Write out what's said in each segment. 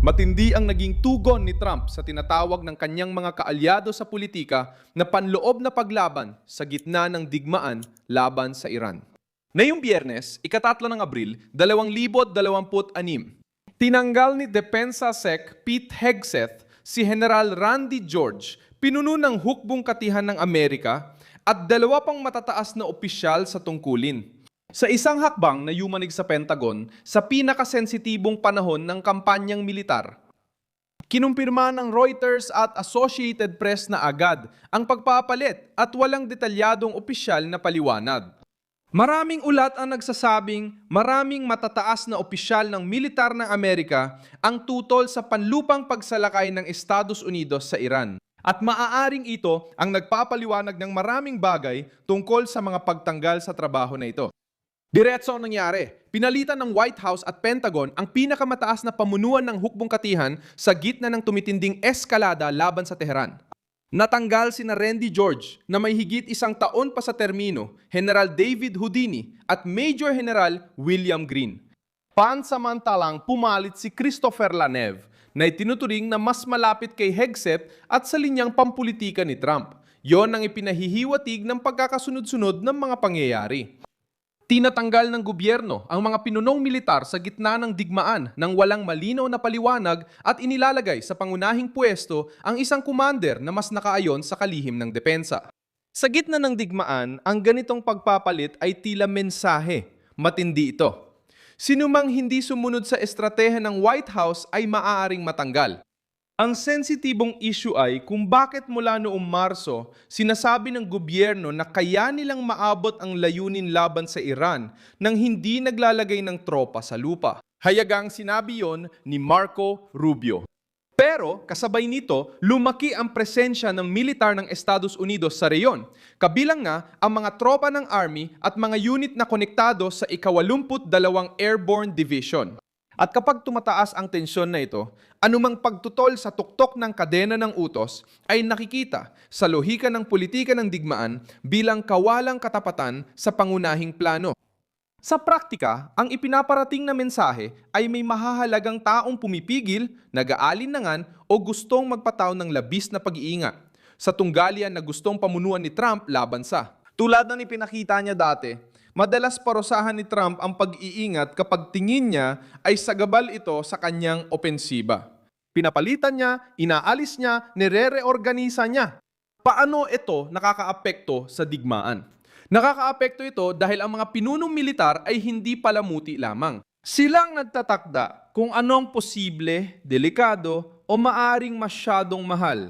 Matindi ang naging tugon ni Trump sa tinatawag ng kanyang mga kaalyado sa politika na panloob na paglaban sa gitna ng digmaan laban sa Iran. Ngayong Biyernes, ika-3 ng Abril, 2026, tinanggal ni Depensa Sec Pete Hegseth si General Randy George, pinuno ng hukbong katihan ng Amerika at 2 pang matataas na opisyal sa tungkulin. Sa isang hakbang na yumanig sa Pentagon sa pinakasensitibong panahon ng kampanyang militar. Kinumpirma ng Reuters at Associated Press na agad ang pagpapalit at walang detalyadong opisyal na paliwanag. Maraming ulat ang nagsasabing maraming matataas na opisyal ng militar ng Amerika ang tutol sa panlupang pagsalakay ng Estados Unidos sa Iran. At maaaring ito ang nagpapaliwanag ng maraming bagay tungkol sa mga pagtanggal sa trabaho na ito. Diretso ang nangyari. Pinalitan ng White House at Pentagon ang pinakamataas na pamunuan ng hukbong katihan sa gitna ng tumitinding eskalada laban sa Tehran. Natanggal sina Randy George na may higit 1 taon pa sa termino, General David Houdini at Major General William Green. Pansamantalang pumalit si Christopher Lanev na itinuturing na mas malapit kay Hegseth at sa linyang pampulitika ni Trump. Yon ang ipinahihiwatig ng pagkakasunod-sunod ng mga pangyayari. Tinatanggal ng gobyerno ang mga pinunong militar sa gitna ng digmaan nang walang malinaw na paliwanag at inilalagay sa pangunahing pwesto ang isang commander na mas nakaayon sa kalihim ng depensa. Sa gitna ng digmaan, ang ganitong pagpapalit ay tila mensahe. Matindi ito. Sinumang hindi sumunod sa estratehiya ng White House ay maaaring matanggal. Ang sensitibong issue ay kung bakit mula noong Marso, sinasabi ng gobyerno na kaya nilang maabot ang layunin laban sa Iran nang hindi naglalagay ng tropa sa lupa. Hayagang sinabi yon ni Marco Rubio. Pero kasabay nito, lumaki ang presensya ng militar ng Estados Unidos sa reyon. Kabilang nga ang mga tropa ng Army at mga unit na konektado sa ika-82 Airborne Division. At kapag tumataas ang tensyon na ito, anumang pagtutol sa tuktok ng kadena ng utos ay nakikita sa lohika ng politika ng digmaan bilang kawalang katapatan sa pangunahing plano. Sa praktika, ang ipinaparating na mensahe ay may mahahalagang taong pumipigil, nag-aalinlangan o gustong magpataw ng labis na pag-iingat sa tunggalian na gustong pamunuan ni Trump laban sa. Tulad ng ipinakita niya dati, madalas parusahan ni Trump ang pag-iingat kapag tingin niya ay sagabal ito sa kanyang opensiba. Pinapalitan niya, inaalis niya, nire-reorganisa niya. Paano ito nakakaapekto sa digmaan? Nakakaapekto ito dahil ang mga pinunong militar ay hindi palamuti lamang. Silang nagtatakda kung anong posible, delikado o maaring masyadong mahal.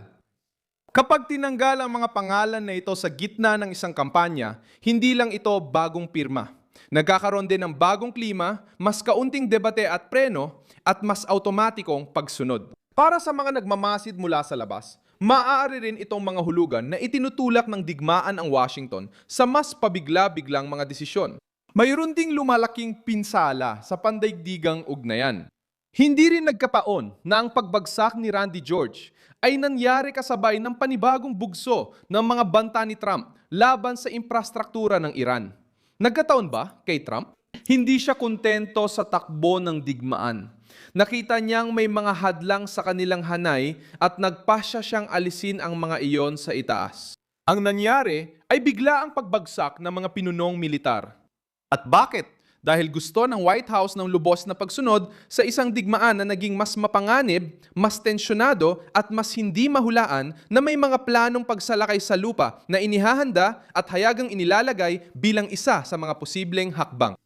Kapag tinanggal ang mga pangalan na ito sa gitna ng isang kampanya, hindi lang ito bagong pirma. Nagkakaroon din ng bagong klima, mas kaunting debate at preno, at mas automatikong pagsunod. Para sa mga nagmamasid mula sa labas, maaari rin itong mga hulugan na itinutulak ng digmaan ang Washington sa mas pabigla-biglang mga desisyon. Mayroon ding lumalaking pinsala sa pandaigdigang ugnayan. Hindi rin nagkataon na ang pagbagsak ni Randy George ay nangyari kasabay ng panibagong bugso ng mga banta ni Trump laban sa infrastruktura ng Iran. Nagkataon ba kay Trump? Hindi siya kontento sa takbo ng digmaan. Nakita niyang may mga hadlang sa kanilang hanay at nagpasya siyang alisin ang mga iyon sa itaas. Ang nangyari ay bigla ang pagbagsak ng mga pinunong militar. At bakit? Dahil gusto ng White House ng lubos na pagsunod sa isang digmaan na naging mas mapanganib, mas tensyonado at mas hindi mahulaan na may mga planong pagsalakay sa lupa na inihahanda at hayagang inilalagay bilang isa sa mga posibleng hakbang.